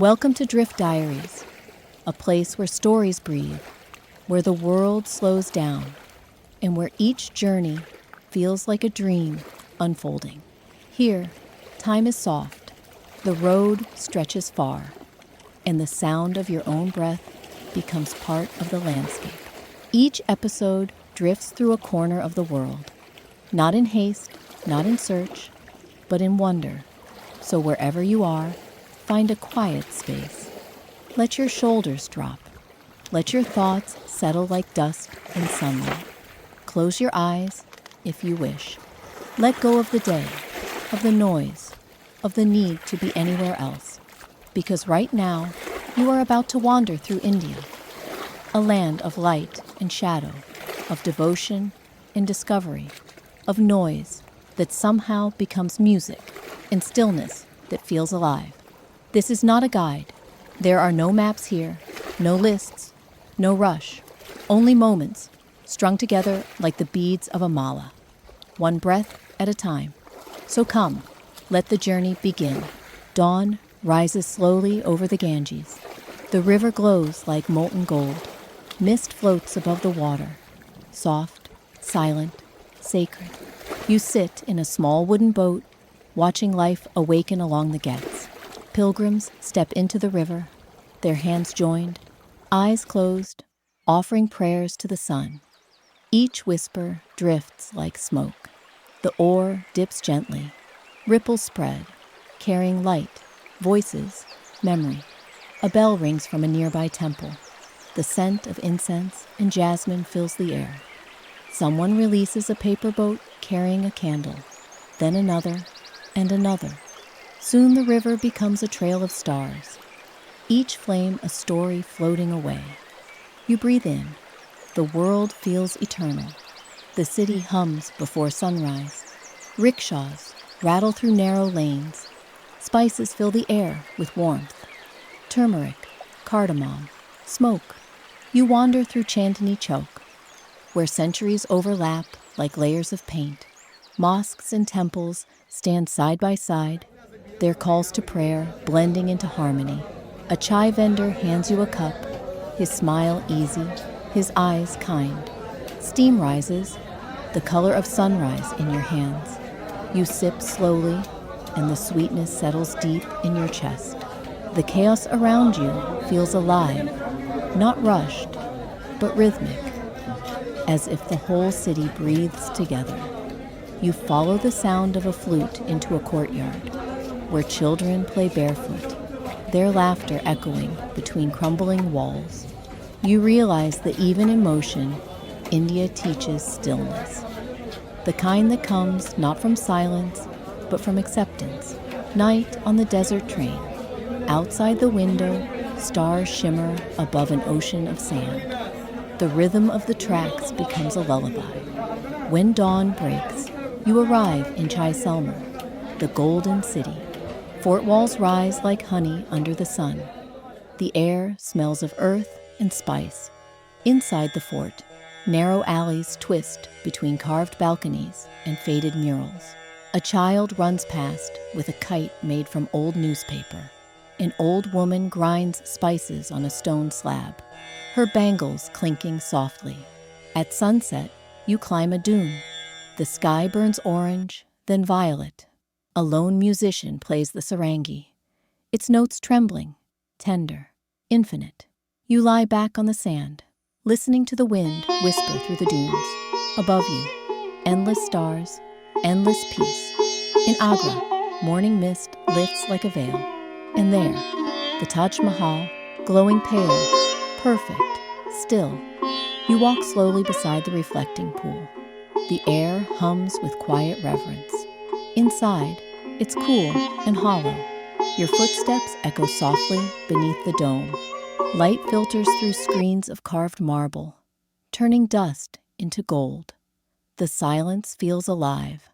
Welcome to Drift Diaries, a place where stories breathe, where the world slows down, and where each journey feels like a dream unfolding. Here, time is soft, the road stretches far, and the sound of your own breath becomes part of the landscape. Each episode drifts through a corner of the world, not in haste, not in search, but in wonder. So wherever you are, find a quiet space. Let your shoulders drop. Let your thoughts settle like dust in sunlight. Close your eyes if you wish. Let go of the day, of the noise, of the need to be anywhere else. Because right now, you are about to wander through India, a land of light and shadow, of devotion and discovery, of noise that somehow becomes music and stillness that feels alive. This is not a guide. There are no maps here, no lists, no rush, only moments strung together like the beads of a mala, one breath at a time. So come, let the journey begin. Dawn rises slowly over the Ganges. The river glows like molten gold. Mist floats above the water, soft, silent, sacred. You sit in a small wooden boat, watching life awaken along the Ghats. Pilgrims step into the river, their hands joined, eyes closed, offering prayers to the sun. Each whisper drifts like smoke. The oar dips gently. Ripples spread, carrying light, voices, memory. A bell rings from a nearby temple. The scent of incense and jasmine fills the air. Someone releases a paper boat carrying a candle, then another and another. Soon the river becomes a trail of stars, each flame a story floating away. You breathe in. The world feels eternal. The city hums before sunrise. Rickshaws rattle through narrow lanes. Spices fill the air with warmth. Turmeric, cardamom, smoke. You wander through Chandni Chowk, where centuries overlap like layers of paint. Mosques and temples stand side by side, their calls to prayer blending into harmony. A chai vendor hands you a cup, his smile easy, his eyes kind. Steam rises, the color of sunrise in your hands. You sip slowly, and the sweetness settles deep in your chest. The chaos around you feels alive, not rushed, but rhythmic, as if the whole city breathes together. You follow the sound of a flute into a courtyard, where children play barefoot, their laughter echoing between crumbling walls. You realize that even in motion, India teaches stillness. The kind that comes not from silence, but from acceptance. Night on the desert train. Outside the window, stars shimmer above an ocean of sand. The rhythm of the tracks becomes a lullaby. When dawn breaks, you arrive in Jaisalmer, the golden city. Fort walls rise like honey under the sun. The air smells of earth and spice. Inside the fort, narrow alleys twist between carved balconies and faded murals. A child runs past with a kite made from old newspaper. An old woman grinds spices on a stone slab, her bangles clinking softly. At sunset, you climb a dune. The sky burns orange, then violet. A lone musician plays the sarangi, its notes trembling, tender, infinite. You lie back on the sand, listening to the wind whisper through the dunes. Above you, endless stars, endless peace. In Agra, morning mist lifts like a veil. And there, the Taj Mahal, glowing pale, perfect, still. You walk slowly beside the reflecting pool. The air hums with quiet reverence. Inside, it's cool and hollow. Your footsteps echo softly beneath the dome. Light filters through screens of carved marble, turning dust into gold. The silence feels alive,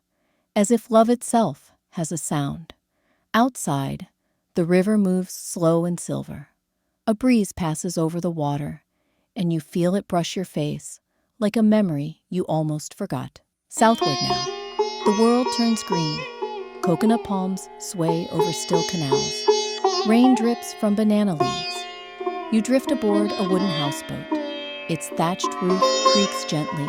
as if love itself has a sound. Outside, the river moves slow and silver. A breeze passes over the water, and you feel it brush your face like a memory you almost forgot. Southward now, the world turns green. Coconut palms sway over still canals. Rain drips from banana leaves. You drift aboard a wooden houseboat. Its thatched roof creaks gently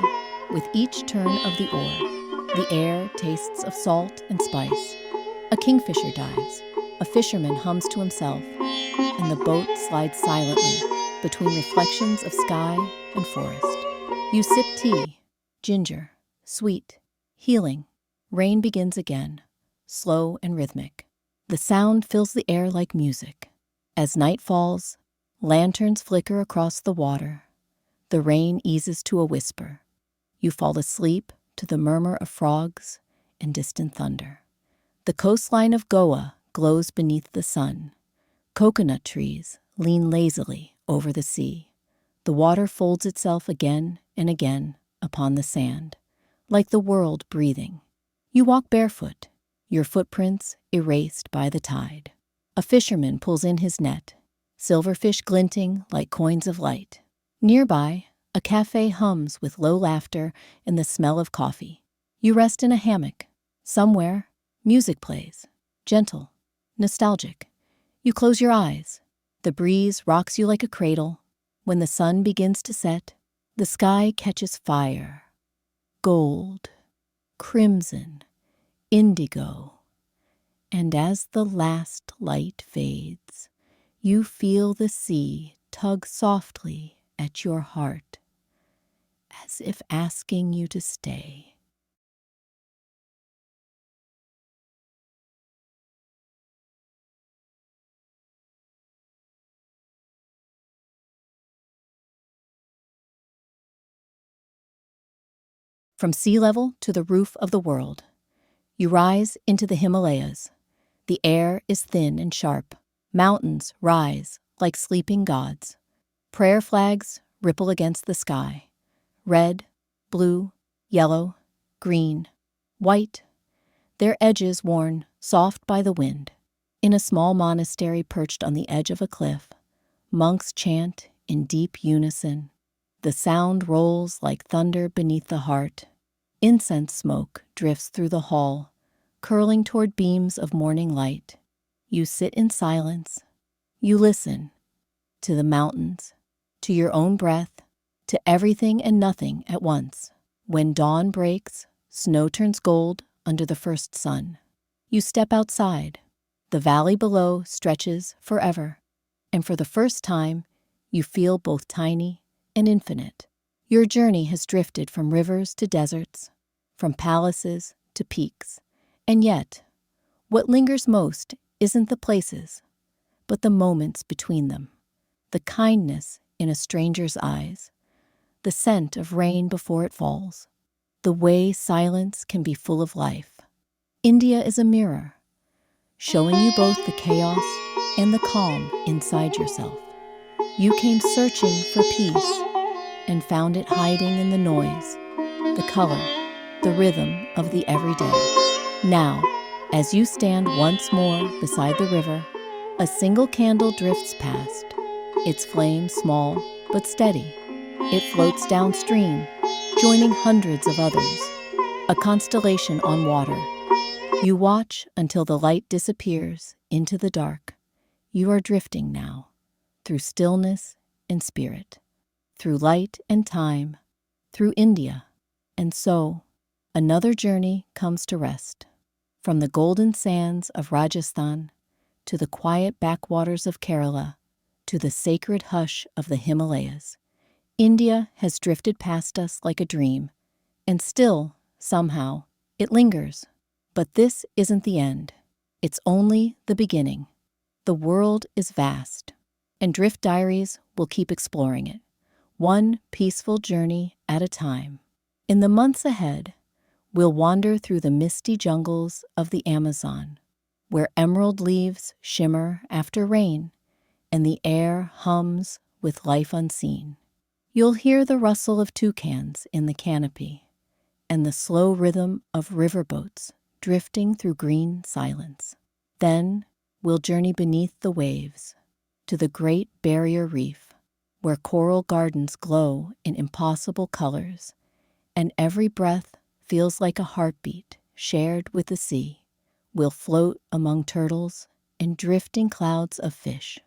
with each turn of the oar. The air tastes of salt and spice. A kingfisher dives. A fisherman hums to himself, and the boat slides silently between reflections of sky and forest. You sip tea, ginger, sweet, healing. Rain begins again, slow and rhythmic. The sound fills the air like music. As night falls, lanterns flicker across the water. The rain eases to a whisper. You fall asleep to the murmur of frogs and distant thunder. The coastline of Goa glows beneath the sun. Coconut trees lean lazily over the sea. The water folds itself again and again upon the sand, like the world breathing. You walk barefoot, your footprints erased by the tide. A fisherman pulls in his net, silverfish glinting like coins of light. Nearby, a cafe hums with low laughter and the smell of coffee. You rest in a hammock. Somewhere, music plays, gentle, nostalgic. You close your eyes. The breeze rocks you like a cradle. When the sun begins to set, the sky catches fire. Gold, crimson, indigo. And as the last light fades, you feel the sea tug softly at your heart, as if asking you to stay. From sea level to the roof of the world, you rise into the Himalayas. The air is thin and sharp. Mountains rise like sleeping gods. Prayer flags ripple against the sky. Red, blue, yellow, green, white, their edges worn soft by the wind. In a small monastery perched on the edge of a cliff, monks chant in deep unison. The sound rolls like thunder beneath the heart. Incense smoke drifts through the hall, curling toward beams of morning light. You sit in silence. You listen to the mountains, to your own breath, to everything and nothing at once. When dawn breaks, snow turns gold under the first sun. You step outside. The valley below stretches forever, and for the first time, you feel both tiny and infinite. Your journey has drifted from rivers to deserts, from palaces to peaks, and yet, what lingers most isn't the places, but the moments between them. The kindness in a stranger's eyes, the scent of rain before it falls, the way silence can be full of life. India is a mirror, showing you both the chaos and the calm inside yourself. You came searching for peace and found it hiding in the noise, the color, the rhythm of the everyday. Now, as you stand once more beside the river, a single candle drifts past, its flame small but steady. It floats downstream, joining hundreds of others, a constellation on water. You watch until the light disappears into the dark. You are drifting now, through stillness and spirit, through light and time, through India. And so, another journey comes to rest. From the golden sands of Rajasthan, to the quiet backwaters of Kerala, to the sacred hush of the Himalayas, India has drifted past us like a dream, and still, somehow, it lingers. But this isn't the end. It's only the beginning. The world is vast, and Drift Diaries will keep exploring it, one peaceful journey at a time. In the months ahead, we'll wander through the misty jungles of the Amazon, where emerald leaves shimmer after rain, and the air hums with life unseen. You'll hear the rustle of toucans in the canopy, and the slow rhythm of riverboats drifting through green silence. Then we'll journey beneath the waves to the Great Barrier Reef, where coral gardens glow in impossible colors, and every breath feels like a heartbeat shared with the sea. We'll float among turtles and drifting clouds of fish,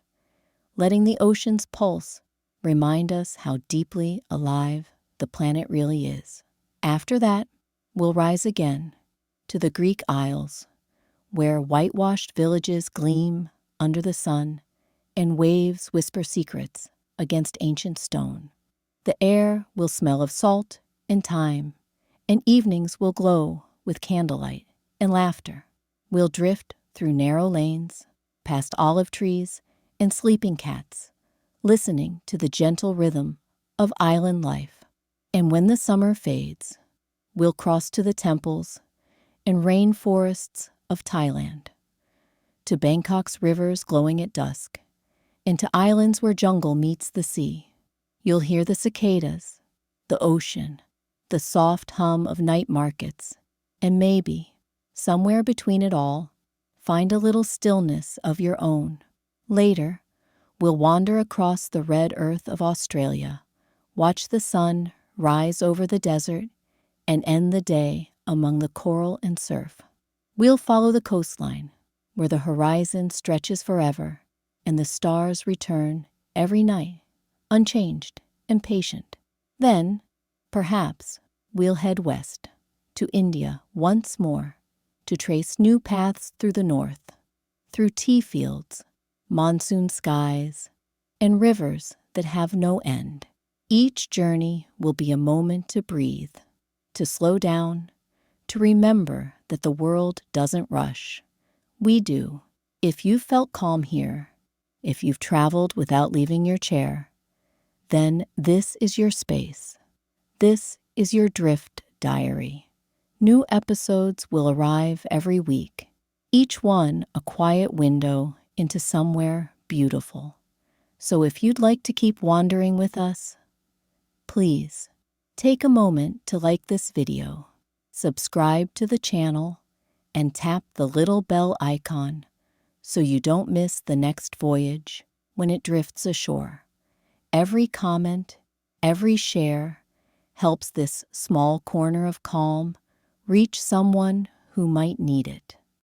letting the ocean's pulse remind us how deeply alive the planet really is. After that, we'll rise again to the Greek Isles, where whitewashed villages gleam under the sun and waves whisper secrets against ancient stone. The air will smell of salt and thyme, and evenings will glow with candlelight and laughter. We'll drift through narrow lanes, past olive trees and sleeping cats, listening to the gentle rhythm of island life. And when the summer fades, we'll cross to the temples and rainforests of Thailand, to Bangkok's rivers glowing at dusk, and to islands where jungle meets the sea. You'll hear the cicadas, the ocean, the soft hum of night markets, and maybe, somewhere between it all, find a little stillness of your own. Later, we'll wander across the red earth of Australia, watch the sun rise over the desert, and end the day among the coral and surf. We'll follow the coastline, where the horizon stretches forever, and the stars return every night, unchanged and patient. Then, perhaps, we'll head west, to India once more, to trace new paths through the north, through tea fields, monsoon skies, and rivers that have no end. Each journey will be a moment to breathe, to slow down, to remember that the world doesn't rush. We do. If you've felt calm here, if you've traveled without leaving your chair, then this is your space. This is your Drift Diary. New episodes will arrive every week, each one a quiet window into somewhere beautiful. So if you'd like to keep wandering with us, please take a moment to like this video, subscribe to the channel, and tap the little bell icon so you don't miss the next voyage when it drifts ashore. Every comment, every share helps this small corner of calm reach someone who might need it.